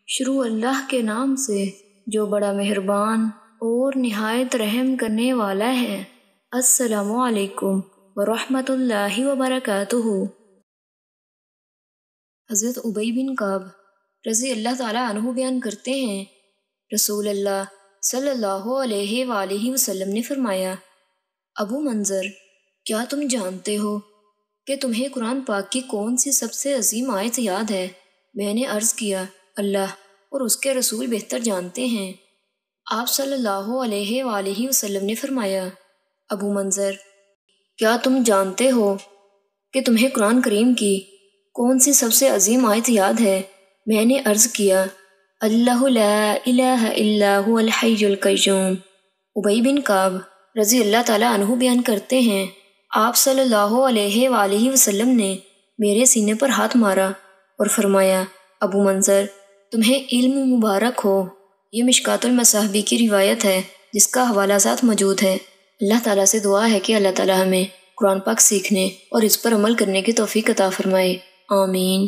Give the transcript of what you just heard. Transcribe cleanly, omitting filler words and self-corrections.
شروع اللہ کے نام سے جو بڑا مہربان اور نہایت رحم کرنے والا ہے۔ السلام علیکم ورحمۃ اللہ وبرکاتہ۔ حضرت ابی بن کعب رضی اللہ تعالیٰ عنہ بیان کرتے ہیں، رسول اللہ صلی اللہ علیہ وآلہ وسلم نے فرمایا، ابو منظر، کیا تم جانتے ہو کہ تمہیں قرآن پاک کی کون سی سب سے عظیم آیت یاد ہے؟ میں نے عرض کیا، اللہ اور اس کے رسول بہتر جانتے ہیں۔ آپ صلی اللہ علیہ وآلہ وسلم نے فرمایا، ابو منظر، کیا تم جانتے ہو کہ تمہیں قرآن کریم کی کون سی سب سے عظیم آیت یاد ہے؟ میں نے عرض کیا، اللہ لا الہ الا هو الحی القیوم۔ ابی بن کعب رضی اللہ تعالیٰ عنہ بیان کرتے ہیں، آپ صلی اللہ علیہ وآلہ وسلم نے میرے سینے پر ہاتھ مارا اور فرمایا، ابو منظر، تمہیں علم مبارک ہو۔ یہ مشکوٰۃ المصابیح کی روایت ہے جس کا حوالہ ساتھ موجود ہے۔ اللہ تعالیٰ سے دعا ہے کہ اللہ تعالیٰ ہمیں قرآن پاک سیکھنے اور اس پر عمل کرنے کی توفیق عطا فرمائے، آمین۔